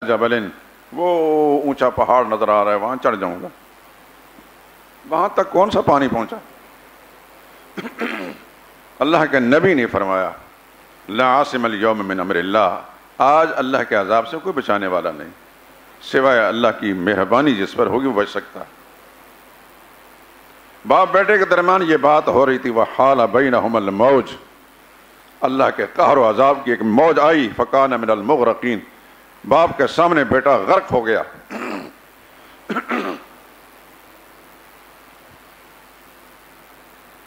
جبلن، وہ اونچا پہاڑ نظر آ رہا ہے، وہاں چڑھ جاؤں گا۔ وہاں تک کون سا پانی پہنچا؟ اللہ کے نبی نے فرمایا لا عاصم اليوم من امر اللہ، آج اللہ کے عذاب سے کوئی بچانے والا نہیں سوائے اللہ کی مہربانی جس پر ہوگی وہ بچ سکتا ہے۔ باپ بیٹے کے درمیان یہ بات ہو رہی تھی، وحال بینہم الموج، اللہ کے قہر و عذاب کی ایک موج آئی، فکان من المغرقین، باپ کے سامنے بیٹا غرق ہو گیا۔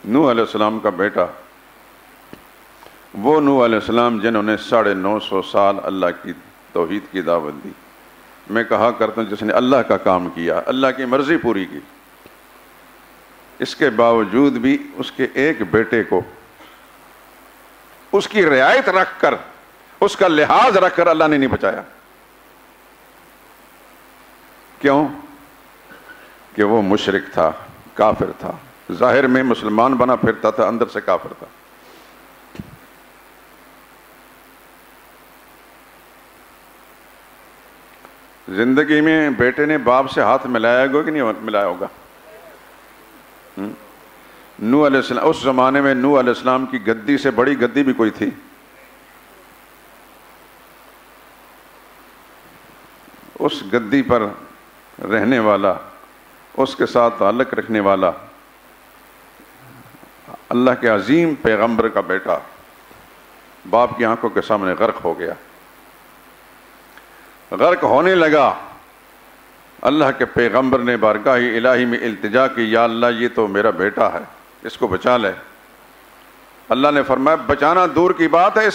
نوح علیہ السلام کا بیٹا، وہ نوح علیہ السلام جنہوں نے 950 سال اللہ کی توحید کی دعوت دی۔ میں کہا کرتا ہوں جس نے اللہ کا کام کیا، اللہ کی مرضی پوری کی، اس کے باوجود بھی اس کے ایک بیٹے کو اس کی رعایت رکھ کر، اس کا لحاظ رکھ کر اللہ نے نہیں بچایا۔ کیوں؟ کہ وہ مشرک تھا، کافر تھا، ظاہر میں مسلمان بنا پھرتا تھا، اندر سے کافر تھا۔ زندگی میں بیٹے نے باپ سے ہاتھ ملایا ہوگا کہ نہیں ملایا ہوگا؟ نوح علیہ السلام، اس زمانے میں نوح علیہ السلام کی گدی سے بڑی گدی بھی کوئی تھی؟ اس گدی پر رہنے والا، اس کے ساتھ تعلق رکھنے والا اللہ کے عظیم پیغمبر کا بیٹا باپ کی آنکھوں کے سامنے غرق ہو گیا۔ غرق ہونے لگا، اللہ کے پیغمبر نے بارگاہ الہی میں التجا کی، یا اللہ یہ تو میرا بیٹا ہے، اس کو بچا لے۔ اللہ نے فرمایا بچانا دور کی بات ہے،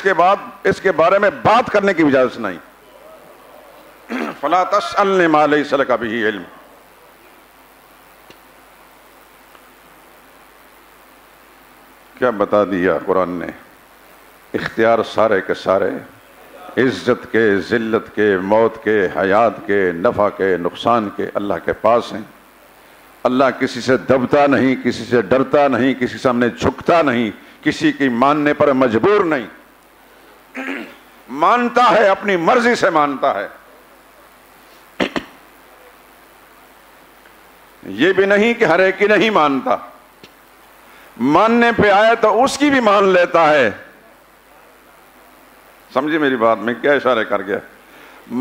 اس کے بارے میں بات کرنے کی اجازت نہیں۔ فلا تسألنی ما لیس لک بہ علم۔ کیا بتا دیا قرآن نے؟ اختیار سارے کے سارے، عزت کے، ذلت کے، موت کے، حیات کے، نفع کے، نقصان کے اللہ کے پاس ہیں۔ اللہ کسی سے دبتا نہیں، کسی سے ڈرتا نہیں، کسی سامنے جھکتا نہیں، کسی کی ماننے پر مجبور نہیں، مانتا ہے، اپنی مرضی سے مانتا ہے۔ یہ بھی نہیں کہ ہر ایک کی نہیں مانتا، ماننے پہ آئے تو اس کی بھی مان لیتا ہے۔ سمجھے میری بات میں کیا اشارہ کر گیا؟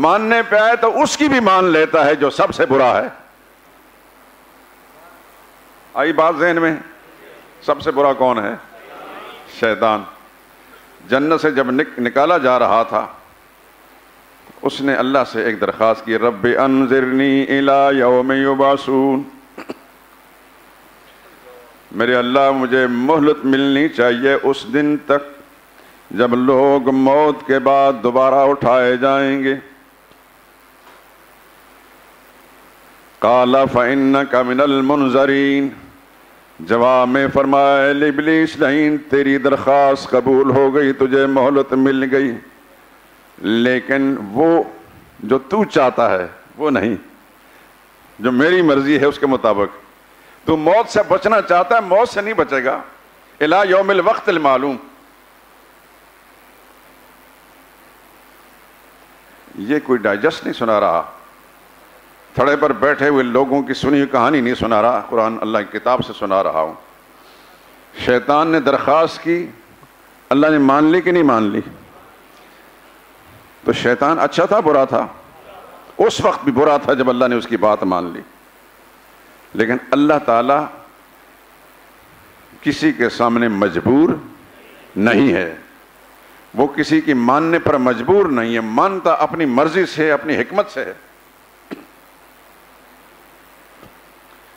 ماننے پہ آئے تو اس کی بھی مان لیتا ہے جو سب سے برا ہے۔ آئی بات ذہن میں؟ سب سے برا کون ہے؟ شیطان۔ جنت سے جب نکالا جا رہا تھا، اس نے اللہ سے ایک درخواست کی، رب انظرنی الی یوم یبعثون، میرے اللہ مجھے مہلت ملنی چاہیے اس دن تک جب لوگ موت کے بعد دوبارہ اٹھائے جائیں گے۔ قال فإنک من المنظرین، جواب میں فرمایا ابلیس نہیں، تیری درخواست قبول ہو گئی، تجھے مہلت مل گئی، لیکن وہ جو تو چاہتا ہے وہ نہیں، جو میری مرضی ہے اس کے مطابق۔ تو موت سے بچنا چاہتا ہے، موت سے نہیں بچے گا، الی یوم الوقت المعلوم۔ یہ کوئی ڈائجسٹ نہیں سنا رہا، تھڑے پر بیٹھے ہوئے لوگوں کی سنی ہوئی کہانی نہیں سنا رہا، قرآن اللہ کی کتاب سے سنا رہا ہوں۔ شیطان نے درخواست کی، اللہ نے مان لی کہ نہیں مان لی؟ تو شیطان اچھا تھا برا تھا؟ اس وقت بھی برا تھا جب اللہ نے اس کی بات مان لی۔ لیکن اللہ تعالیٰ کسی کے سامنے مجبور نہیں ہے، وہ کسی کی ماننے پر مجبور نہیں ہے، مانتا اپنی مرضی سے، اپنی حکمت سے ہے۔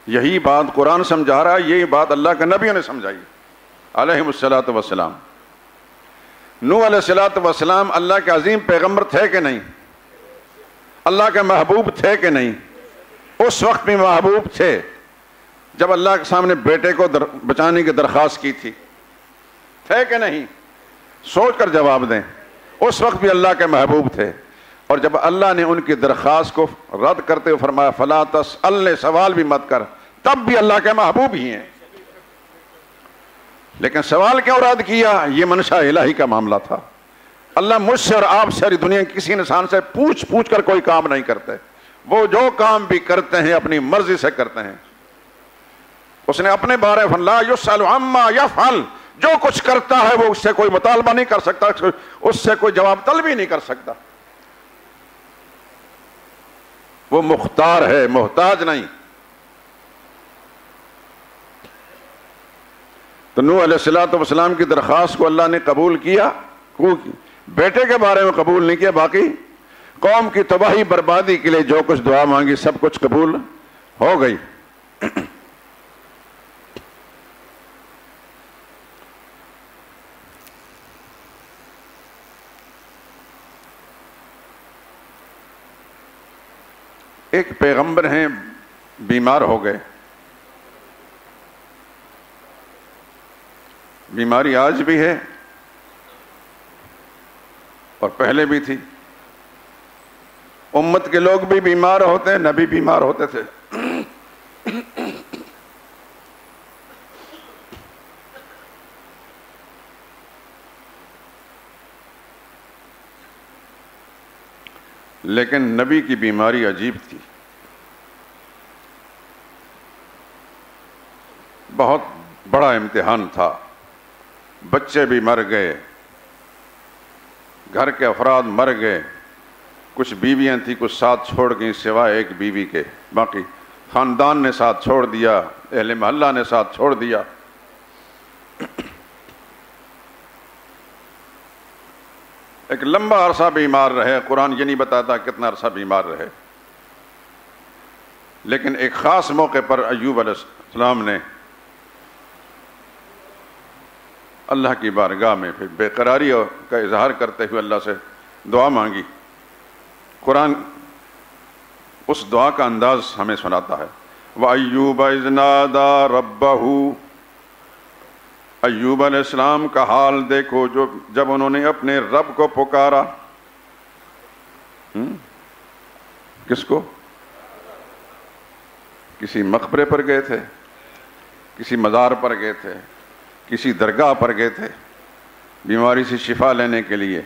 یہی بات قرآن سمجھا رہا ہے، یہی بات اللہ کے نبیوں نے سمجھائی علیہم الصلاۃ والسلام۔ نوح علیہ السلام اللہ کے عظیم پیغمبر تھے کہ نہیں؟ اللہ کے محبوب تھے کہ نہیں؟ اس وقت بھی محبوب تھے جب اللہ کے سامنے بیٹے کو بچانے کی درخواست کی تھی، تھے کہ نہیں؟ سوچ کر جواب دیں۔ اس وقت بھی اللہ کے محبوب تھے، اور جب اللہ نے ان کی درخواست کو رد کرتے ہوئے فرمایا فلا تسألنی، سوال بھی مت کر، تب بھی اللہ کے محبوب ہی ہیں۔ لیکن سوال کیوں رد کیا؟ یہ منشا الہی کا معاملہ تھا، اللہ مجھ سے اور آپ سے ساری دنیا کسی انسان سے پوچھ پوچھ کر کوئی کام نہیں کرتے. وہ جو کام بھی کرتے ہیں اپنی مرضی سے کرتے ہیں. اس نے اپنے بارے میں لا یسأل عما یفعل، جو کچھ کرتا ہے وہ اس سے کوئی مطالبہ نہیں کر سکتا، اس سے کوئی جواب طلب ہی نہیں کر سکتا. وہ مختار ہے، محتاج نہیں. تو نوح علیہ السلام کی درخواست کو اللہ نے قبول کیا. بیٹے کے بارے میں قبول نہیں کیا، باقی قوم کی تباہی بربادی کے لیے جو کچھ دعا مانگی سب کچھ قبول ہو گئی. ایک پیغمبر ہیں، بیمار ہو گئے. بیماری آج بھی ہے اور پہلے بھی تھی. امت کے لوگ بھی بیمار ہوتے ہیں، نبی بیمار ہوتے تھے. لیکن نبی کی بیماری عجیب تھی. بہت بڑا امتحان تھا. بچے بھی مر گئے، گھر کے افراد مر گئے. کچھ بیویاں تھیں، کچھ ساتھ چھوڑ گئیں سوائے ایک بیوی کے. باقی خاندان نے ساتھ چھوڑ دیا، اہل محلہ نے ساتھ چھوڑ دیا. ایک لمبا عرصہ بیمار رہے. قرآن یہ نہیں بتاتا کتنا عرصہ بیمار رہے، لیکن ایک خاص موقع پر ایوب علیہ السلام نے اللہ کی بارگاہ میں پھر بے قراری کا اظہار کرتے ہوئے اللہ سے دعا مانگی. قرآن اس دعا کا انداز ہمیں سناتا ہے. وَأَيُّوبَ إِذْ نَادَى رَبَّهُ، ایوب علیہ السلام کا حال دیکھو جب انہوں نے اپنے رب کو پکارا. کس کو؟ کسی مقبرے پر گئے تھے، کسی مزار پر گئے تھے، کسی درگاہ پر گئے تھے بیماری سے شفا لینے کے لیے.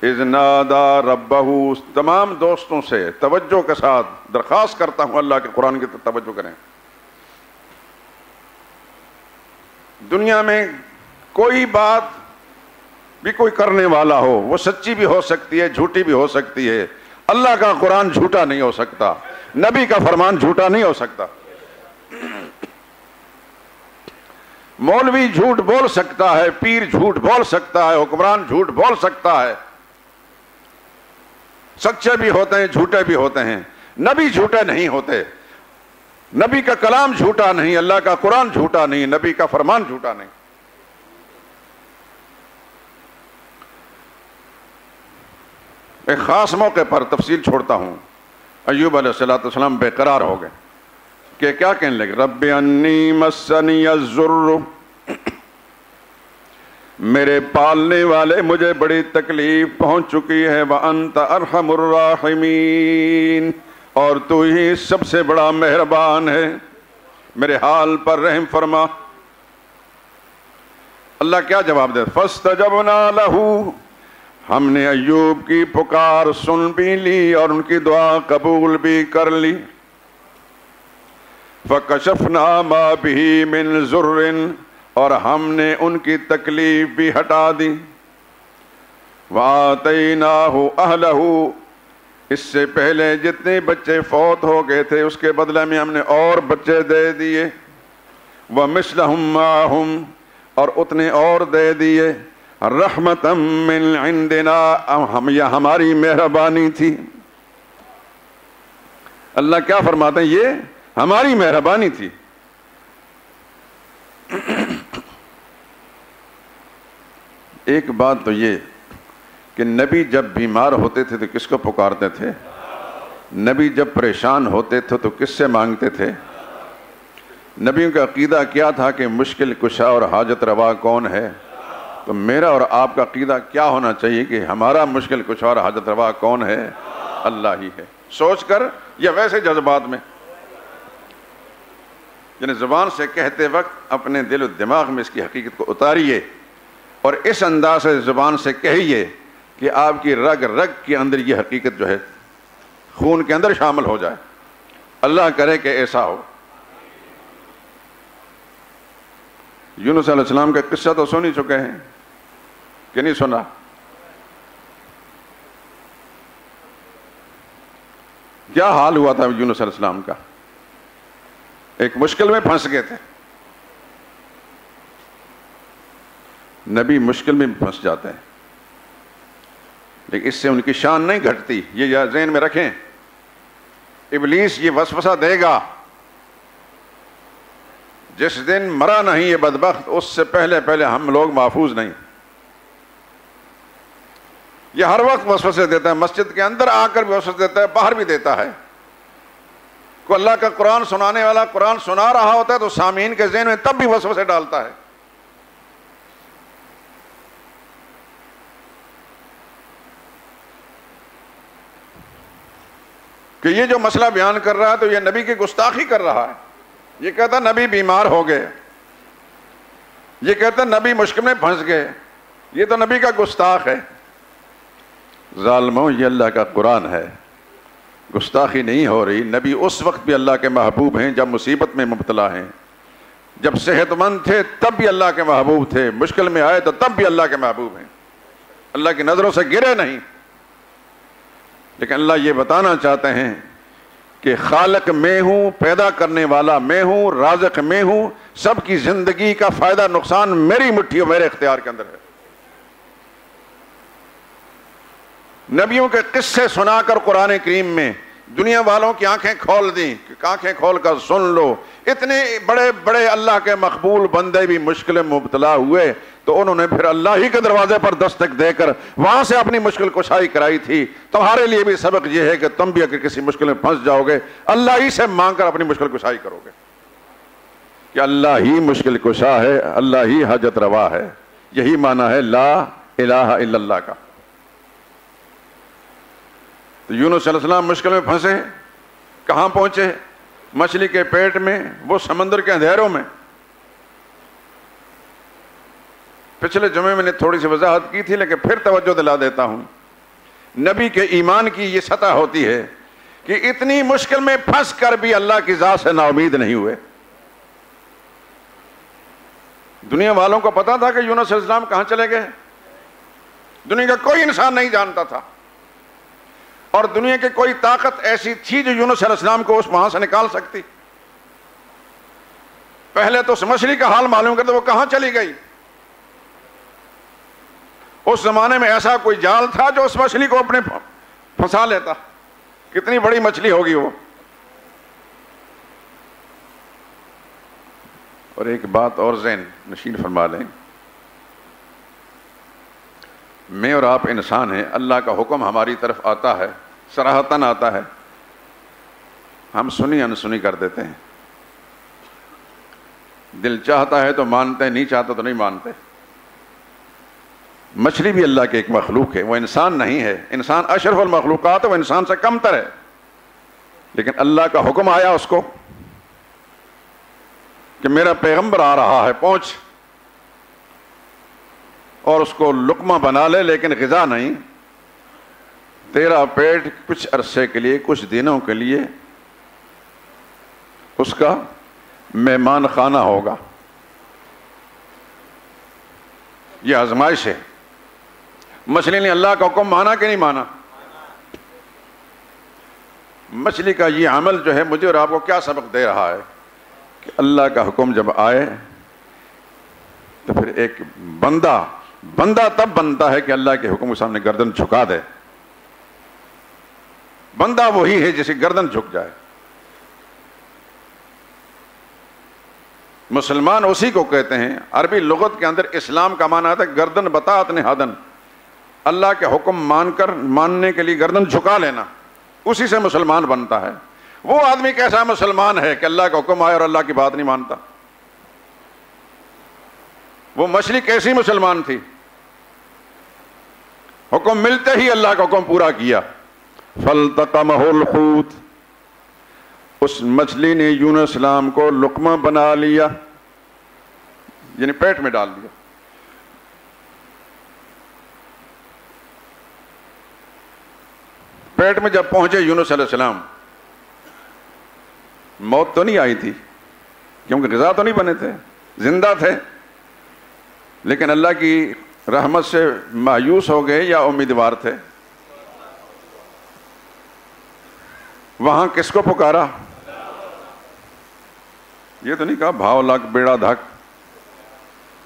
اذ نادى ربه، تمام دوستوں سے توجہ کے ساتھ درخواست کرتا ہوں اللہ کے قرآن کی توجہ کریں. دنیا میں کوئی بات بھی کوئی کرنے والا ہو، وہ سچی بھی ہو سکتی ہے، جھوٹی بھی ہو سکتی ہے. اللہ کا قرآن جھوٹا نہیں ہو سکتا، نبی کا فرمان جھوٹا نہیں ہو سکتا. مولوی جھوٹ بول سکتا ہے، پیر جھوٹ بول سکتا ہے، حکمران جھوٹ بول سکتا ہے. سچے بھی ہوتے ہیں، جھوٹے بھی ہوتے ہیں. نبی جھوٹے نہیں ہوتے. نبی کا کلام جھوٹا نہیں، اللہ کا قرآن جھوٹا نہیں، نبی کا فرمان جھوٹا نہیں. ایک خاص موقع پر تفصیل چھوڑتا ہوں. ایوب علیہ السلام بے قرار ہو گئے کہ کیا کہنے لگے؟ رب انی مسنی الضر، میرے پالنے والے مجھے بڑی تکلیف پہنچ چکی ہے. وانت ارحم الراحمین، اور تو ہی سب سے بڑا مہربان ہے، میرے حال پر رحم فرما. اللہ کیا جواب دے؟ فاستجبنا لہ، ہم نے ایوب کی پکار سن بھی لی اور ان کی دعا قبول بھی کر لی. فَكَشَفْنَا مَا بِهِ مِنْ ضُرٍ، اور ہم نے ان کی تکلیف بھی ہٹا دی. وَآتَيْنَاهُ أَهْلَهُ، اس سے پہلے جتنے بچے فوت ہو گئے تھے اس کے بدلے میں ہم نے اور بچے دے دیے. وَمِثْلَهُمْ مَعَهُمْ، اور اتنے اور دے دیے. رحمتم من عندنا، یہ ہماری مہربانی تھی. اللہ کیا فرماتے ہیں؟ یہ ہماری مہربانی تھی. ایک بات تو یہ کہ نبی جب بیمار ہوتے تھے تو کس کو پکارتے تھے؟ نبی جب پریشان ہوتے تھے تو کس سے مانگتے تھے؟ نبیوں کا عقیدہ کیا تھا کہ مشکل کشا اور حاجت روا کون ہے؟ تو میرا اور آپ کا عقیدہ کیا ہونا چاہیے کہ ہمارا مشکل کشا اور حاجت روا کون ہے؟ اللہ ہی ہے. سوچ کر یا ویسے جذبات میں، یعنی زبان سے کہتے وقت اپنے دل و دماغ میں اس کی حقیقت کو اتاریے اور اس انداز سے زبان سے کہیے کہ آپ کی رگ رگ کے اندر یہ حقیقت جو ہے خون کے اندر شامل ہو جائے. اللہ کرے کہ ایسا ہو. یونس علیہ السلام کا قصہ تو سن ہی چکے ہیں کہ نہیں سنا؟ کیا حال ہوا تھا یونس علیہ السلام کا؟ ایک مشکل میں پھنس گئے تھے. نبی مشکل میں پھنس جاتے ہیں لیکن اس سے ان کی شان نہیں گھٹتی. یہ ذہن میں رکھیں. ابلیس یہ وسوسہ دے گا جس دن مرا نہیں یہ بدبخت اس سے پہلے ہم لوگ محفوظ نہیں. یہ ہر وقت وسوسے دیتا ہے. مسجد کے اندر آ کر بھی وسوسے دیتا ہے, باہر بھی دیتا ہے. کوئی اللہ کا قرآن سنانے والا قرآن سنا رہا ہوتا ہے تو سامعین کے ذہن میں تب بھی وسوسے ڈالتا ہے. کہ یہ جو مسئلہ بیان کر رہا ہے تو یہ نبی کی گستاخی کر رہا ہے. یہ کہتا نبی بیمار ہو گئے, یہ کہتا نبی مشکل میں پھنس گئے, یہ تو نبی کا گستاخ ہے. ظالموں, یہ اللہ کا قرآن ہے, گستاخی نہیں ہو رہی. نبی اس وقت بھی اللہ کے محبوب ہیں جب مصیبت میں مبتلا ہیں. جب صحت مند تھے تب بھی اللہ کے محبوب تھے, مشکل میں آئے تو تب بھی اللہ کے محبوب ہیں. اللہ کی نظروں سے گرے نہیں. لیکن اللہ یہ بتانا چاہتے ہیں کہ خالق میں ہوں, پیدا کرنے والا میں ہوں, رازق میں ہوں, سب کی زندگی کا فائدہ نقصان میری مٹھی اور میرے اختیار کے اندر ہے. نبیوں کے قصے سنا کر قرآن کریم میں دنیا والوں کی آنکھیں کھول دیں, آنکھیں کھول کر سن لو. اتنے بڑے بڑے اللہ کے مقبول بندے بھی مشکل میں مبتلا ہوئے تو انہوں نے پھر اللہ ہی کے دروازے پر دستک دے کر وہاں سے اپنی مشکل کشائی کرائی تھی. تمہارے لیے بھی سبق یہ ہے کہ تم بھی اگر کسی مشکل میں پھنس جاؤ گے اللہ ہی سے مانگ کر اپنی مشکل کشائی کرو گے کہ اللہ ہی مشکل کشا ہے, اللہ ہی حاجت روا ہے. یہی معنی ہے لا الہ الا اللہ کا. تو یونس علیہ السلام مشکل میں پھنسے, کہاں پہنچے؟ مچھلی کے پیٹ میں, وہ سمندر کے اندھیروں میں. پچھلے جمعے میں نے تھوڑی سی وضاحت کی تھی لیکن پھر توجہ دلا دیتا ہوں. نبی کے ایمان کی یہ سطح ہوتی ہے کہ اتنی مشکل میں پھنس کر بھی اللہ کی ذات سے نا امید نہیں ہوئے. دنیا والوں کو پتا تھا کہ یونس علیہ السلام کہاں چلے گئے, دنیا کا کوئی انسان نہیں جانتا تھا. اور دنیا کی کوئی طاقت ایسی تھی جو یونس علیہ السلام کو اس وہاں سے نکال سکتی؟ پہلے تو اس مچھلی کا حال معلوم کرتے وہ کہاں چلی گئی. اس زمانے میں ایسا کوئی جال تھا جو اس مچھلی کو اپنے پھنسا لیتا. کتنی بڑی مچھلی ہوگی وہ. اور ایک بات اور ذہن نشین فرما لیں, میں اور آپ انسان ہیں, اللہ کا حکم ہماری طرف آتا ہے, صراحتاً آتا ہے, ہم سنی انسنی کر دیتے ہیں. دل چاہتا ہے تو مانتے ہیں, نہیں چاہتا تو نہیں مانتے. مچھلی بھی اللہ کی ایک مخلوق ہے, وہ انسان نہیں ہے. انسان اشرف المخلوقات ہے, وہ انسان سے کم تر ہے. لیکن اللہ کا حکم آیا اس کو کہ میرا پیغمبر آ رہا ہے, پہنچ, اور اس کو لقمہ بنا لے لیکن غذا نہیں. تیرا پیٹ کچھ عرصے کے لیے, کچھ دنوں کے لیے اس کا مہمان خانہ ہوگا. یہ آزمائش ہے. مچھلی نے اللہ کا حکم مانا کہ نہیں مانا؟ مچھلی کا یہ عمل جو ہے مجھے اور آپ کو کیا سبق دے رہا ہے کہ اللہ کا حکم جب آئے تو پھر ایک بندہ تب بنتا ہے کہ اللہ کے حکم کے سامنے گردن جھکا دے. بندہ وہی ہے جسے گردن جھک جائے. مسلمان اسی کو کہتے ہیں. عربی لغت کے اندر اسلام کا معنی ہے گردن بطاعت نہادن, اللہ کے حکم ماننے کے لیے گردن جھکا لینا, اسی سے مسلمان بنتا ہے. وہ آدمی کیسا مسلمان ہے کہ اللہ کا حکم آئے اور اللہ کی بات نہیں مانتا؟ وہ مچھلی کیسی مسلمان تھی؟ حکم ملتے ہی اللہ کا حکم پورا کیا. فَالْتَقَمَهُ الْحُوتُ, اس مچھلی نے یونس السلام کو لقمہ بنا لیا, یعنی پیٹ میں ڈال دیا. پیٹ میں جب پہنچے یونس علیہ السلام، موت تو نہیں آئی تھی کیونکہ غذا تو نہیں بنے تھے، زندہ تھے، لیکن اللہ کی رحمت سے مایوس ہو گئے یا امیدوار تھے؟ وہاں کس کو پکارا؟ یہ تو نہیں کہا بھاؤ لگ بیڑا دھک،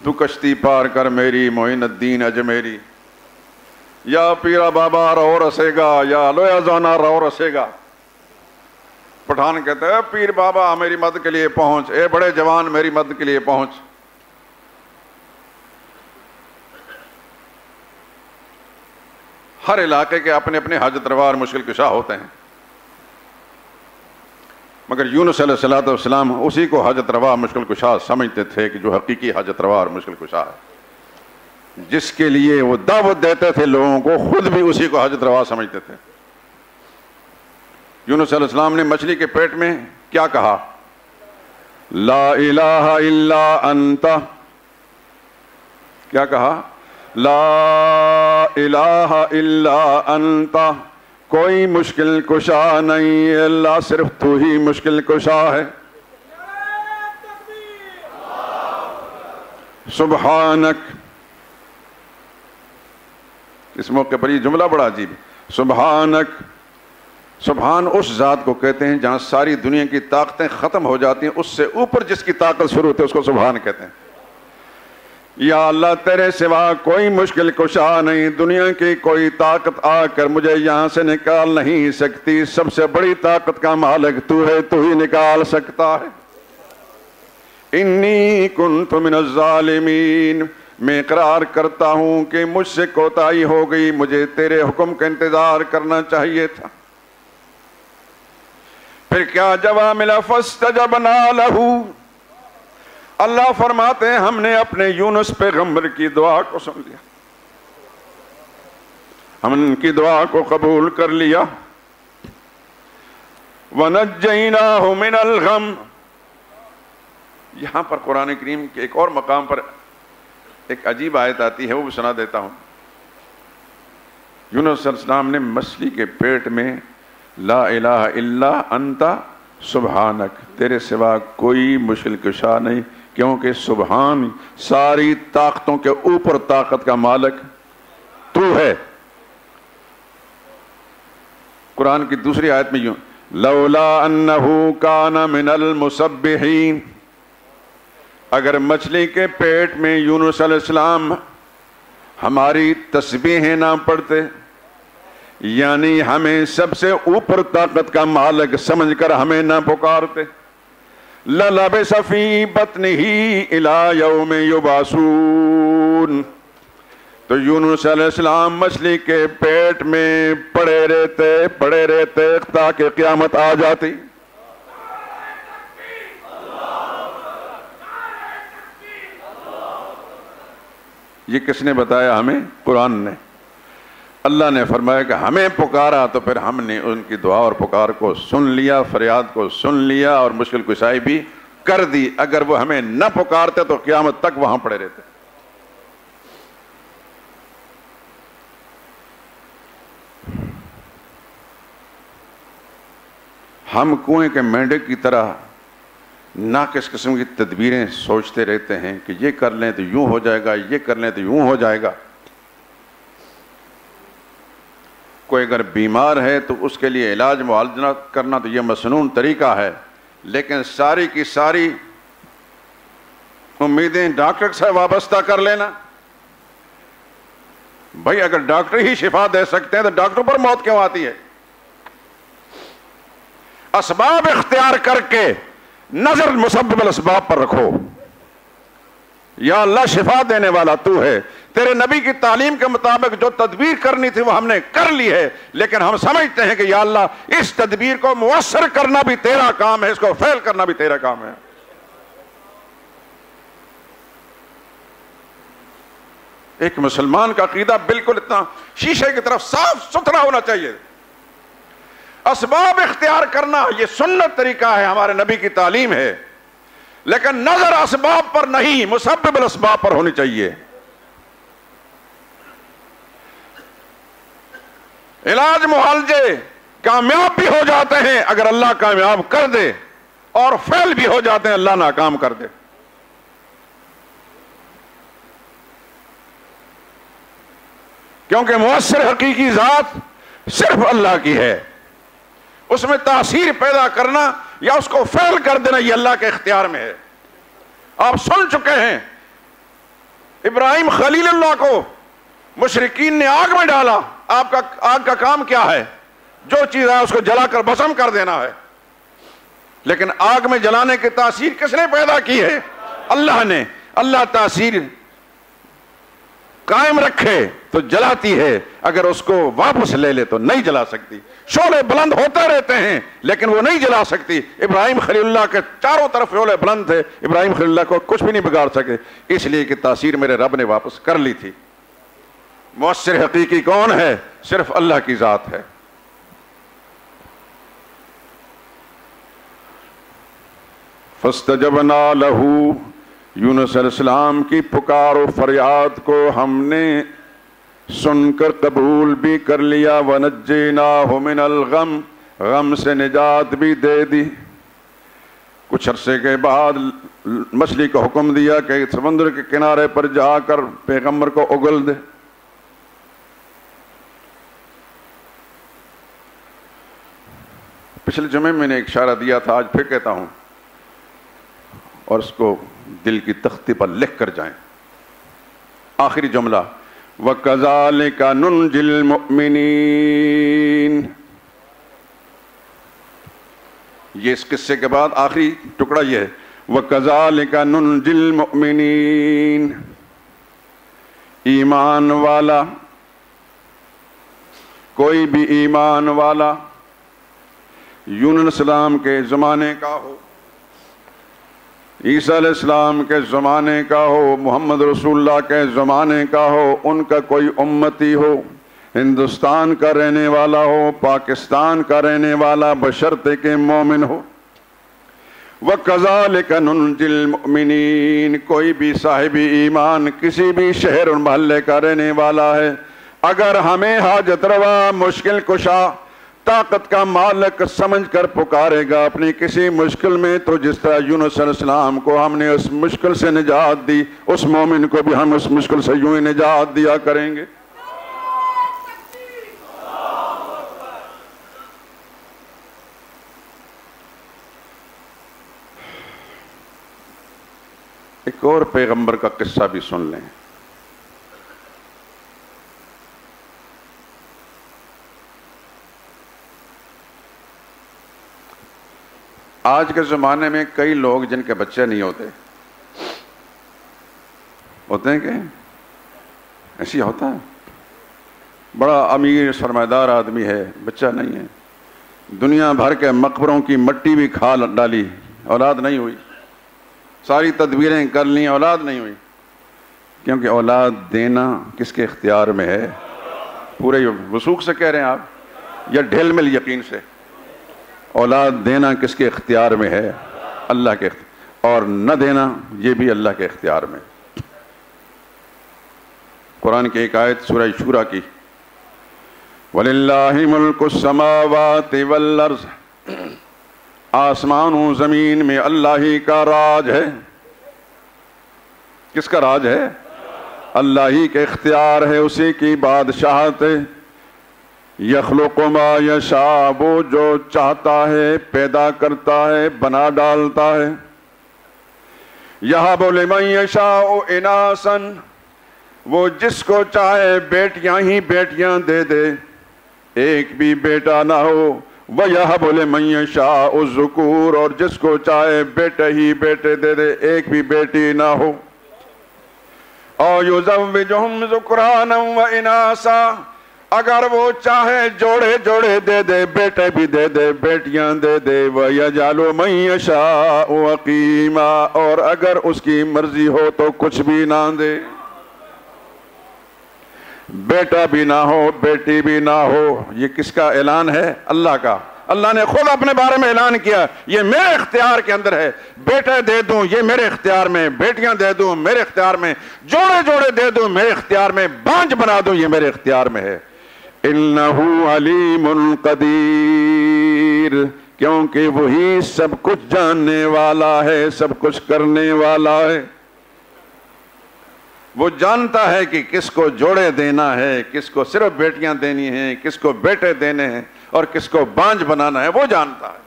تو کشتی پار کر میری معین الدین اجمیری، یا پیرا بابا رو رسے گا، یا لویا زانا رو رسے گا۔ پٹھان کہتے ہیں پیر بابا میری مدد کے لیے پہنچ، اے بڑے جوان میری مدد کے لیے پہنچ۔ ہر علاقے کے اپنے اپنے حاجت روا اور مشکل کشا ہوتے ہیں، مگر یونس علیہ السلام اسی کو حاجت روا مشکل کشا سمجھتے تھے کہ جو حقیقی حاجت روا اور مشکل کشا ہے، جس کے لیے وہ دعوت دیتے تھے لوگوں کو، خود بھی اسی کو حاجت روا سمجھتے تھے۔ یونس علیہ السلام نے مچھلی کے پیٹ میں کیا کہا؟ لا الہ الا انت، کیا کہا؟ لا الہ الا انت، کوئی مشکل کشا نہیں اللہ صرف تو ہی مشکل کشا ہے۔ سبحانک، اس موقع پر یہ جملہ بڑا عجیب ہے، سبحانک۔ سبحان اس ذات کو کہتے ہیں جہاں ساری دنیا کی طاقتیں ختم ہو جاتی ہیں، اس سے اوپر جس کی طاقت شروع ہوتی ہے اس کو سبحان کہتے ہیں۔ یا اللہ تیرے سوا کوئی مشکل کشا نہیں، دنیا کی کوئی طاقت آ کر مجھے یہاں سے نکال نہیں سکتی، سب سے بڑی طاقت کا مالک تو ہے، تو ہی نکال سکتا ہے۔ انی کنت من الظالمین، میں اقرار کرتا ہوں کہ مجھ سے کوتاہی ہو گئی، مجھے تیرے حکم کا انتظار کرنا چاہیے تھا۔ پھر کیا جواب ملا؟ فاستجبنا لہ، اللہ فرماتے ہیں ہم نے اپنے یونس پیغمبر کی دعا کو سن لیا، ہم ان کی دعا کو قبول کر لیا۔ وَنَجَّيْنَاهُ مِنَ الْغَمِّ، یہاں پر قرآن کریم کے ایک اور مقام پر ایک عجیب آیت آتی ہے، وہ بھی سنا دیتا ہوں۔ یونس علیہ السلام نے مچھلی کے پیٹ میں لا الہ الا انت سبحانک، تیرے سوا کوئی مشکل کشا نہیں، کیونکہ سبحان ساری طاقتوں کے اوپر طاقت کا مالک تو ہے۔ قرآن کی دوسری آیت میں یوں، لولا انہ کان من المسبحین، اگر مچھلی کے پیٹ میں یونس علیہ السلام ہماری تسبیحیں نہ پڑھتے، یعنی ہمیں سب سے اوپر طاقت کا مالک سمجھ کر ہمیں نہ پکارتے، لَلَبِثَ فِي بَطْنِهِ إِلَى يَوْمِ يُبْعَثُونَ، تو یونس علیہ السلام مچھلی کے پیٹ میں پڑے رہتے تاکہ قیامت آ جاتی۔ یہ کس نے بتایا ہمیں؟ قرآن نے۔ اللہ نے فرمایا کہ ہمیں پکارا تو پھر ہم نے ان کی دعا اور پکار کو سن لیا، فریاد کو سن لیا اور مشکل کشائی بھی کر دی۔ اگر وہ ہمیں نہ پکارتے تو قیامت تک وہاں پڑے رہتے۔ ہم کنویں کے مینڈک کی طرح ناقص قسم کی تدبیریں سوچتے رہتے ہیں کہ یہ کر لیں تو یوں ہو جائے گا، یہ کر لیں تو یوں ہو جائے گا۔ کوئی اگر بیمار ہے تو اس کے لیے علاج معالجہ کرنا تو یہ مسنون طریقہ ہے، لیکن ساری کی ساری امیدیں ڈاکٹر سے وابستہ کر لینا۔ بھائی اگر ڈاکٹر ہی شفا دے سکتے ہیں تو ڈاکٹر پر موت کیوں آتی ہے؟ اسباب اختیار کر کے نظر مسبب الاسباب پر رکھو۔ یا اللہ شفا دینے والا تو ہے، تیرے نبی کی تعلیم کے مطابق جو تدبیر کرنی تھی وہ ہم نے کر لی ہے، لیکن ہم سمجھتے ہیں کہ یا اللہ اس تدبیر کو مؤثر کرنا بھی تیرا کام ہے، اس کو فیل کرنا بھی تیرا کام ہے۔ ایک مسلمان کا عقیدہ بالکل اتنا شیشے کی طرف صاف ستھرا ہونا چاہیے۔ اسباب اختیار کرنا یہ سنت طریقہ ہے، ہمارے نبی کی تعلیم ہے، لیکن نظر اسباب پر نہیں، مسبب الاسباب پر ہونی چاہیے۔ علاج معالجے کامیاب بھی ہو جاتے ہیں اگر اللہ کامیاب کر دے، اور فیل بھی ہو جاتے ہیں اللہ ناکام کر دے۔ کیونکہ مؤثر حقیقی ذات صرف اللہ کی ہے، اس میں تاثیر پیدا کرنا یا اس کو فیل کر دینا یہ اللہ کے اختیار میں ہے۔ آپ سن چکے ہیں ابراہیم خلیل اللہ کو مشرکین نے آگ میں ڈالا، آگ کا کام کیا ہے؟ جو چیز ہے اس کو جلا کر بھسم کر دینا ہے، لیکن آگ میں جلانے کی تاثیر کس نے پیدا کی ہے؟ اللہ نے۔ اللہ تاثیر قائم رکھے تو جلاتی ہے، اگر اس کو واپس لے لے تو نہیں جلا سکتی۔ شعلے بلند ہوتے رہتے ہیں لیکن وہ نہیں جلا سکتی۔ ابراہیم خلیل اللہ کے چاروں طرف شعلے بلند تھے، ابراہیم خلیل اللہ کو کچھ بھی نہیں بگاڑ سکے، اس لیے کہ تاثیر میرے رب نے واپس کر لی تھی۔ مؤثر حقیقی کون ہے؟ صرف اللہ کی ذات ہے۔ فاستجبنا لہ، یونس علیہ السلام کی پکار و فریاد کو ہم نے سن کر قبول بھی کر لیا، ونجیناہ من الغم، غم سے نجات بھی دے دی۔ کچھ عرصے کے بعد مچھلی کو حکم دیا کہ سمندر کے کنارے پر جا کر پیغمبر کو اگل دے۔ پچھلے جمعے میں نے ایک اشارہ دیا تھا، آج پھر کہتا ہوں، اور اس کو دل کی تختی پر لکھ کر جائیں۔ آخری جملہ، وَكَذَلِكَ نُنْجِ الْمُؤْمِنِينَ، یہ اس قصے کے بعد آخری ٹکڑا یہ ہے، وَكَذَلِكَ نُنْجِ الْمُؤْمِنِينَ، ایمان والا، کوئی بھی ایمان والا، یونس علیہ السلام کے زمانے کا ہو، عیسیٰ علیہ السلام کے زمانے کا ہو، محمد رسول اللہ کے زمانے کا ہو، ان کا کوئی امتی ہو، ہندوستان کا رہنے والا ہو، پاکستان کا رہنے والا، بشرطے کہ مومن ہو۔ وَكَذَلِكَ نُنْجِ الْمُؤْمِنِينَ، کوئی بھی صاحب ایمان کسی بھی شہر اور محلے کا رہنے والا ہے، اگر ہمیں حاجت روا، مشکل کشا، طاقت کا مالک سمجھ کر پکارے گا اپنی کسی مشکل میں، تو جس طرح یونس علیہ السلام کو ہم نے اس مشکل سے نجات دی، اس مومن کو بھی ہم اس مشکل سے یوں ہی نجات دیا کریں گے۔ ایک اور پیغمبر کا قصہ بھی سن لیں۔ آج کے زمانے میں کئی لوگ جن کے بچے نہیں ہوتے ہیں کہ ایسی ہوتا ہے، بڑا امیر سرمایہ آدمی ہے، بچہ نہیں ہے، دنیا بھر کے مقبروں کی مٹی بھی کھا ڈالی، اولاد نہیں ہوئی، ساری تدبیریں کر لیں، اولاد نہیں ہوئی، کیونکہ اولاد دینا کس کے اختیار میں ہے؟ پورے وثوق سے کہہ رہے ہیں آپ یا ڈھیل مل یقین سے؟ اولاد دینا کس کے اختیار میں ہے؟ اللہ کے اختیار، اور نہ دینا یہ بھی اللہ کے اختیار میں۔ قرآن کی ایک آیت سورہ شورى کی، وَلِلَّهِ مُلْكُ السَّمَاوَاتِ وَالْأَرْضِ، آسمان و زمین میں اللہ ہی کا راج ہے۔ کس کا راج ہے؟ اللہ ہی کے اختیار ہے، اسی کی بادشاہت ہے۔ یخلق ما یشاء، وہ جو چاہتا ہے پیدا کرتا ہے، بنا ڈالتا ہے۔ یہب لمن یشاء اناسا، وہ جس کو چاہے بیٹیاں ہی بیٹیاں دے دے، ایک بھی بیٹا نہ ہو۔ وَيَهَبُ لِمَن يَشَاءُ الذُّكُورَ، اور جس کو چاہے بیٹے ہی بیٹے دے دے، ایک بھی بیٹی نہ ہو۔ اور يُزَوِّجُهُمْ ذُكْرَانًا وَإِنَاثًا، اگر وہ چاہے جوڑے جوڑے دے دے، بیٹے بھی دے دے بیٹیاں دے دے۔ وَيَجْعَلُ مَن يَشَاءُ عَقِيمًا، اور اگر اس کی مرضی ہو تو کچھ بھی نہ دے، بیٹا بھی نہ ہو بیٹی بھی نہ ہو۔ یہ کس کا اعلان ہے؟ اللہ کا۔ اللہ نے خود اپنے بارے میں اعلان کیا، یہ میرے اختیار کے اندر ہے، بیٹے دے دوں یہ میرے اختیار میں، بیٹیاں دے دوں میرے اختیار میں، جوڑے جوڑے دے دوں میرے اختیار میں، بانج بنا دوں یہ میرے اختیار میں ہے۔ انہ علیم قدیر، کیونکہ وہی سب کچھ جاننے والا ہے، سب کچھ کرنے والا ہے۔ وہ جانتا ہے کہ کس کو جوڑے دینا ہے، کس کو صرف بیٹیاں دینی ہیں، کس کو بیٹے دینے ہیں اور کس کو بانجھ بنانا ہے، وہ جانتا ہے۔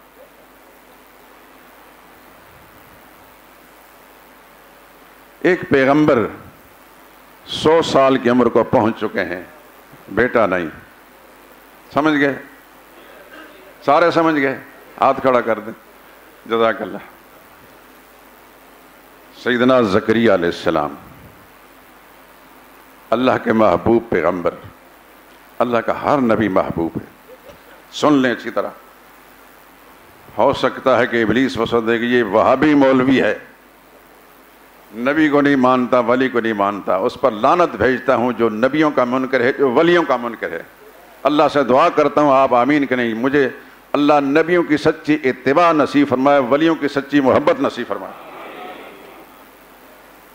ایک پیغمبر 100 سال کی عمر کو پہنچ چکے ہیں، بیٹا نہیں۔ سمجھ گئے؟ سارے سمجھ گئے؟ ہاتھ کھڑا کر دیں، جزاک اللہ۔ سیدنا زکریا علیہ السلام اللہ کے محبوب پیغمبر، اللہ کا ہر نبی محبوب ہے۔ سن لیں اچھی طرح، ہو سکتا ہے کہ ابلیس وسوسہ دے کہ یہ وہابی مولوی ہے، نبی کو نہیں مانتا، ولی کو نہیں مانتا، اس پر لعنت بھیجتا ہوں جو نبیوں کا منکر ہے، جو ولیوں کا منکر ہے۔ اللہ سے دعا کرتا ہوں آپ آمین کہ نہیں، مجھے اللہ نبیوں کی سچی اتباع نصیب فرمائے، ولیوں کی سچی محبت نصیب فرمائے۔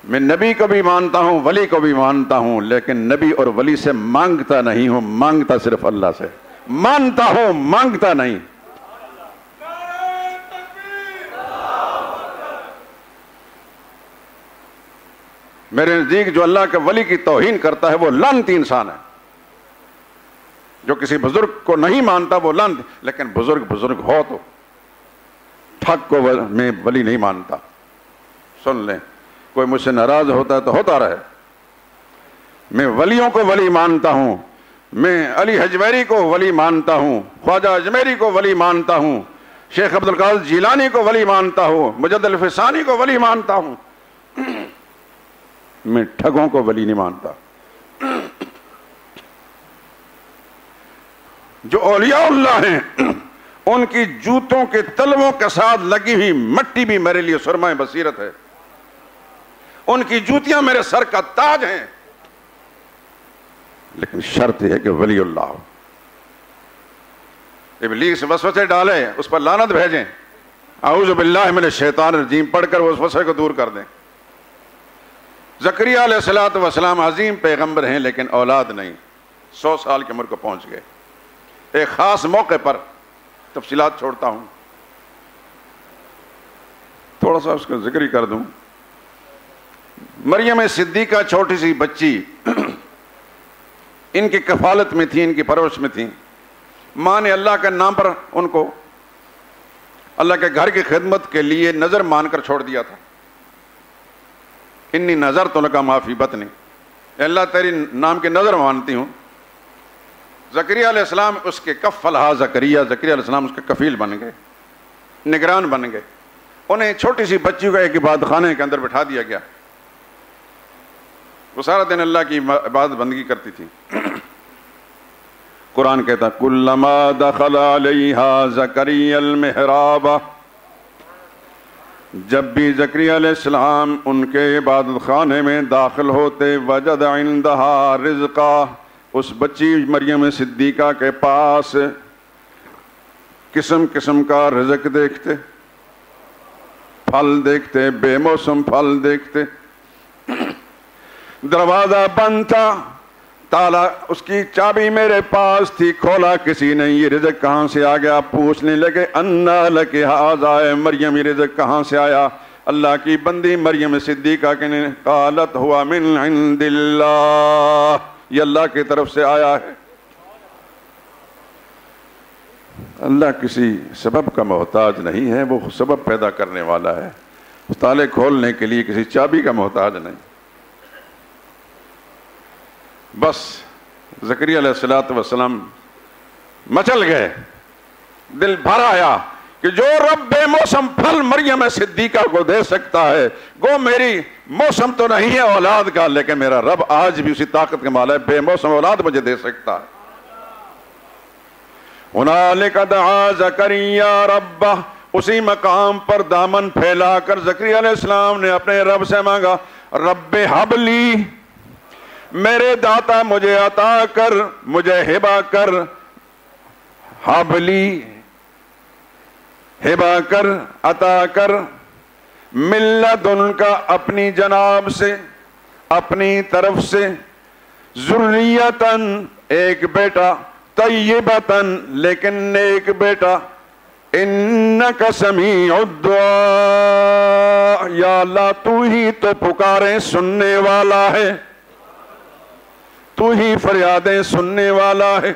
میں نبی کو بھی مانتا ہوں، ولی کو بھی مانتا ہوں، لیکن نبی اور ولی سے مانگتا نہیں ہوں، مانگتا صرف اللہ سے۔ مانتا ہوں، مانگتا نہیں۔ میرے نزدیک جو اللہ کے ولی کی توہین کرتا ہے وہ لعنتی انسان ہے۔ جو کسی بزرگ کو نہیں مانتا وہ لعنتی، لیکن بزرگ ہو تو ٹھگ کو میں ولی نہیں مانتا۔ سن لیں، کوئی مجھ سے ناراض ہوتا ہے تو ہوتا رہے، میں ولیوں کو ولی مانتا ہوں، میں علی حجویری کو ولی مانتا ہوں، خواجہ اجمیری کو ولی مانتا ہوں، شیخ عبد القادر جیلانی کو ولی مانتا ہوں، مجد الفسانی کو ولی مانتا ہوں، میں ٹھگوں کو ولی نہیں مانتا۔ جو اولیاء اللہ ہیں ان کی جوتوں کے تلووں کے ساتھ لگی ہوئی مٹی بھی میرے لیے سرمہ بصیرت ہے، ان کی جوتیاں میرے سر کا تاج ہیں، لیکن شرط یہ ہے کہ ولی اللہ ہو۔ ابلیس وسوسے ڈالے، اس پر لعنت بھیجیں، اعوذ باللہ من الشیطان الرجیم پڑھ کر اس وسوسے کو دور کر دیں۔ زکریا علیہ السلام عظیم پیغمبر ہیں لیکن اولاد نہیں، 100 سال کی عمر کو پہنچ گئے۔ ایک خاص موقع پر، تفصیلات چھوڑتا ہوں، تھوڑا سا اس کا ذکر ہی کر دوں۔ مریم صدیقہ چھوٹی سی بچی ان کی کفالت میں تھی، ان کی پرورش میں تھی۔ ماں نے اللہ کے نام پر ان کو اللہ کے گھر کی خدمت کے لیے نظر مان کر چھوڑ دیا تھا۔ انی نظر تو لکا ما فی بطنی، اللہ تیری نام کی نظر مانتی ہوں۔ زکریا علیہ السلام اس کے کفلہا زکریا علیہ السلام اس کے کفیل بن گئے، نگران بن گئے۔ انہیں چھوٹی سی بچی کو ایک عبادت خانے کے اندر بٹھا دیا گیا، وہ سارا دن اللہ کی عبادت بندگی کرتی تھی۔ قرآن کہتا کلما دخل علیہا زکریا المحراب، جب بھی زکریا علیہ السلام ان کے عبادت خانے میں داخل ہوتے، وجد عندہا رزقا، اس بچی مریم صدیقہ کے پاس قسم قسم کا رزق دیکھتے، پھل دیکھتے، بے موسم پھل دیکھتے۔ دروازہ بند تھا، تالا اس کی چابی میرے پاس تھی، کھولا کسی نے، یہ رزق کہاں سے آ گیا؟ پوچھنے لگے انا لک ھذا، مریم یہ رزق کہاں سے آیا؟ اللہ کی بندی مریم صدیقہ کے نے قالت ہوا من عند اللہ، یہ اللہ کی طرف سے آیا ہے۔ اللہ کسی سبب کا محتاج نہیں ہے، وہ سبب پیدا کرنے والا ہے، تالے کھولنے کے لیے کسی چابی کا محتاج نہیں۔ بس زکریا علیہ السلام مچل گئے، دل بھر آیا کہ جو رب بے موسم پھل مریم صدیقہ کو دے سکتا ہے، گو میری موسم تو نہیں ہے اولاد کا، لیکن میرا رب آج بھی اسی طاقت کے مالا ہے، بے موسم اولاد مجھے دے سکتا ہے۔ ہنالک دعا زکریا ربہ، اسی مقام پر دامن پھیلا کر زکریا علیہ السلام نے اپنے رب سے مانگا، رب حب لی، میرے داتا مجھے عطا کر، مجھے ہبہ کر، حب لی ہبہ کر، عطا کر، من لدن کا اپنی جناب سے، اپنی طرف سے، ذریتاً ایک بیٹا، طیبتن لیکن نیک بیٹا، انک سمیع الدعاء، یا اللہ تو ہی تو پکاریں سننے والا ہے، تو ہی فریادیں سننے والا ہے۔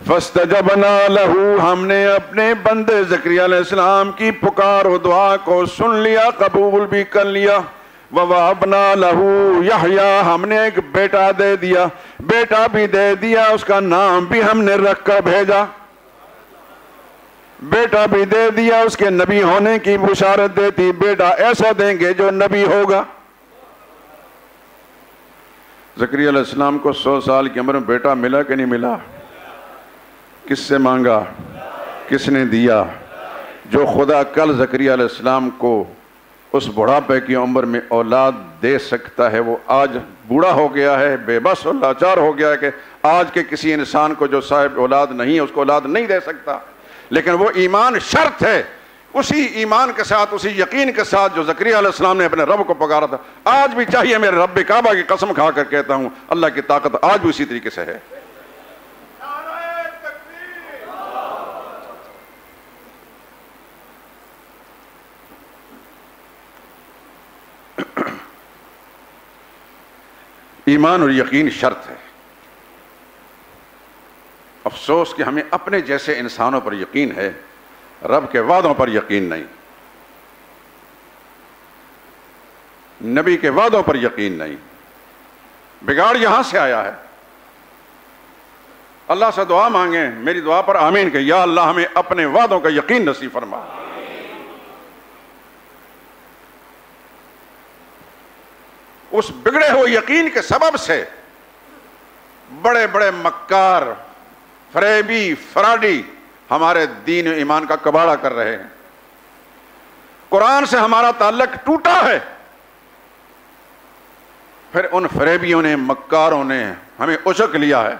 فاستجبنا لہ، ہم نے اپنے بندے زکریا علیہ السلام کی پکار و دعا کو سن لیا، قبول بھی کر لیا۔ وَوَهَبْنَا لَهُ یحییٰ، ہم نے ایک بیٹا دے دیا، بیٹا بھی دے دیا، اس کا نام بھی ہم نے رکھ کر بھیجا، بیٹا بھی دے دیا، اس کے نبی ہونے کی بشارت دیتی، بیٹا ایسا دیں گے جو نبی ہوگا۔ زکریا علیہ السلام کو 100 سال کی عمر میں بیٹا ملا کہ نہیں ملا؟ کس سے مانگا؟ کس نے دیا؟ جو خدا کل زکریا علیہ السلام کو اس بڑھاپے کی عمر میں اولاد دے سکتا ہے، وہ آج بوڑھا ہو گیا ہے، بے بس اور لاچار ہو گیا ہے کہ آج کے کسی انسان کو جو صاحب اولاد نہیں ہے اس کو اولاد نہیں دے سکتا، لیکن وہ ایمان شرط ہے۔ اسی ایمان کے ساتھ، اسی یقین کے ساتھ جو زکریا علیہ السلام نے اپنے رب کو پکارا تھا، آج بھی چاہیے، میرے رب کعبہ کی قسم کھا کر کہتا ہوں، اللہ کی طاقت آج بھی اسی طریقے سے ہے۔ ایمان اور یقین شرط ہے۔ افسوس کہ ہمیں اپنے جیسے انسانوں پر یقین ہے، رب کے وعدوں پر یقین نہیں، نبی کے وعدوں پر یقین نہیں۔ بگاڑ یہاں سے آیا ہے۔ اللہ سے دعا مانگیں، میری دعا پر آمین کہ یا اللہ ہمیں اپنے وعدوں کا یقین نصیب فرما۔ اس بگڑے ہوئے یقین کے سبب سے بڑے بڑے مکار، فریبی، فراڈی ہمارے دین و ایمان کا کباڑہ کر رہے ہیں۔ قرآن سے ہمارا تعلق ٹوٹا ہے، پھر ان فریبیوں نے، مکاروں نے ہمیں اچک لیا ہے،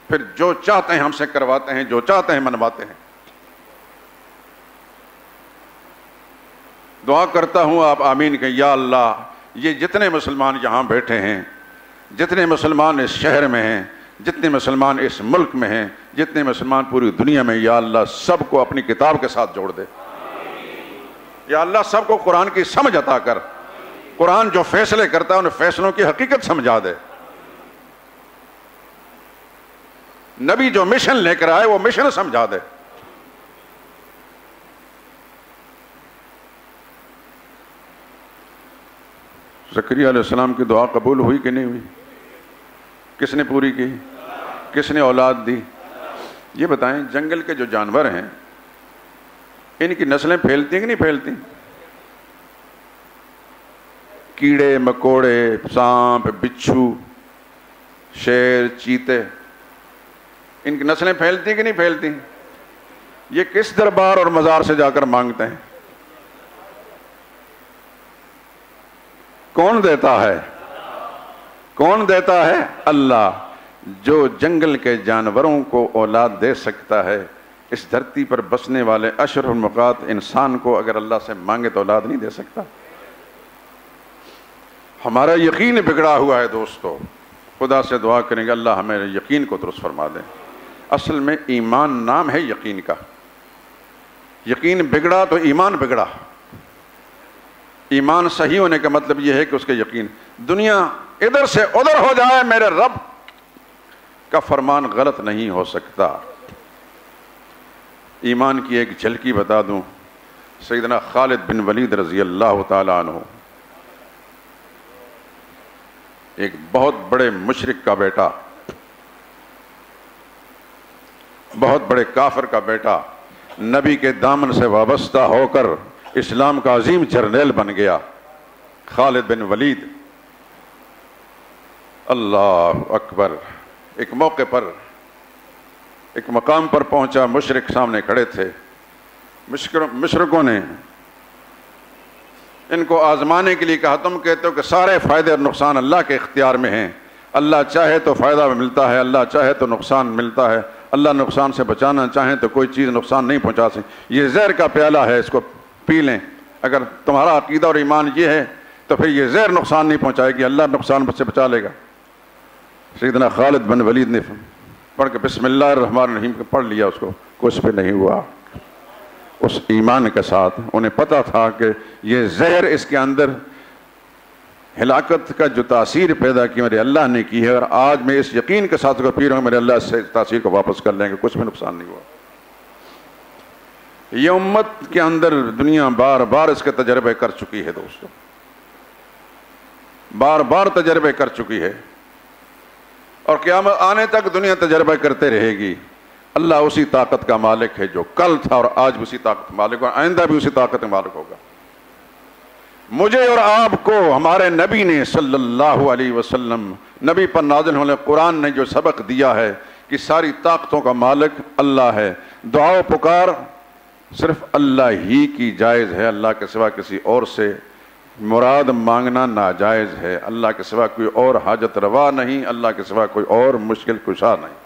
پھر جو چاہتے ہیں ہم سے کرواتے ہیں، جو چاہتے ہیں منواتے ہیں۔ دعا کرتا ہوں آپ آمین کہ یا اللہ یہ جتنے مسلمان یہاں بیٹھے ہیں، جتنے مسلمان اس شہر میں ہیں، جتنے مسلمان اس ملک میں ہیں، جتنے مسلمان پوری دنیا میں، یا اللہ سب کو اپنی کتاب کے ساتھ جوڑ دے۔ یا اللہ سب کو قرآن کی سمجھ عطا کر، قرآن جو فیصلے کرتا ہے ان فیصلوں کی حقیقت سمجھا دے۔ نبی جو مشن لے کر آئے وہ مشن سمجھا دے۔ زکریا علیہ السلام کی دعا قبول ہوئی کہ نہیں ہوئی؟ کس نے پوری کی؟ کس نے اولاد دی؟ یہ بتائیں، جنگل کے جو جانور ہیں ان کی نسلیں پھیلتی ہیں کہ نہیں پھیلتی؟ کیڑے مکوڑے، سانپ، بچھو، شیر، چیتے، ان کی نسلیں پھیلتی ہیں کہ نہیں پھیلتی؟ یہ کس دربار اور مزار سے جا کر مانگتے ہیں؟ کون دیتا ہے؟ کون دیتا ہے؟ اللہ۔ جو جنگل کے جانوروں کو اولاد دے سکتا ہے، اس دھرتی پر بسنے والے اشرف المخلوقات انسان کو اگر اللہ سے مانگے تو اولاد نہیں دے سکتا۔ ہمارا یقین بگڑا ہوا ہے دوستو، خدا سے دعا کریں گے اللہ ہمیں یقین کو درست فرما دے۔ اصل میں ایمان نام ہے یقین کا، یقین بگڑا تو ایمان بگڑا۔ ایمان صحیح ہونے کا مطلب یہ ہے کہ اس کے یقین، دنیا ادھر سے ادھر ہو جائے، میرے رب کا فرمان غلط نہیں ہو سکتا۔ ایمان کی ایک جھلکی بتا دوں، سیدنا خالد بن ولید رضی اللہ تعالیٰ عنہ، ایک بہت بڑے مشرک کا بیٹا، بہت بڑے کافر کا بیٹا، نبی کے دامن سے وابستہ ہو کر اسلام کا عظیم جرنیل بن گیا، خالد بن ولید۔ اللہ اکبر۔ ایک موقع پر، ایک مقام پر پہنچا، مشرک سامنے کھڑے تھے، مشرکوں نے ان کو آزمانے کے لیے کہا، تم کہتے ہو کہ سارے فائدے اور نقصان اللہ کے اختیار میں ہیں، اللہ چاہے تو فائدہ ملتا ہے، اللہ چاہے تو نقصان ملتا ہے، اللہ نقصان سے بچانا چاہیں تو کوئی چیز نقصان نہیں پہنچا سکتی، یہ زہر کا پیالہ ہے، اس کو پی لیں۔ اگر تمہارا عقیدہ اور ایمان یہ ہے تو پھر یہ زہر نقصان نہیں پہنچائے گی، اللہ نقصان سے بچا لے گا۔ سیدنا خالد بن ولید نے پڑھ کے بسم اللہ الرحمن الرحیم پڑھ لیا، اس کو کچھ بھی نہیں ہوا۔ اس ایمان کے ساتھ انہیں پتہ تھا کہ یہ زہر اس کے اندر ہلاکت کا جو تاثیر پیدا کی میرے اللہ نے کی ہے، اور آج میں اس یقین کے ساتھ پی رہا ہوں میرے اللہ سے تاثیر کو واپس کر لیں گے، کچھ بھی نقصان نہیں ہوا۔ یہ امت کے اندر دنیا بار بار اس کے تجربے کر چکی ہے دوستو، بار بار تجربے کر چکی ہے، اور قیامت آنے تک دنیا تجربہ کرتے رہے گی۔ اللہ اسی طاقت کا مالک ہے جو کل تھا اور آج بھی اسی طاقت مالک اور آئندہ بھی اسی طاقت مالک ہوگا۔ مجھے اور آپ کو ہمارے نبی نے صلی اللہ علیہ وسلم، نبی پر نازل ہونے قرآن نے جو سبق دیا ہے کہ ساری طاقتوں کا مالک اللہ ہے، دعا و پکار صرف اللہ ہی کی جائز ہے، اللہ کے سوا کسی اور سے مراد مانگنا ناجائز ہے، اللہ کے سوا کوئی اور حاجت روا نہیں، اللہ کے سوا کوئی اور مشکل کشا نہیں۔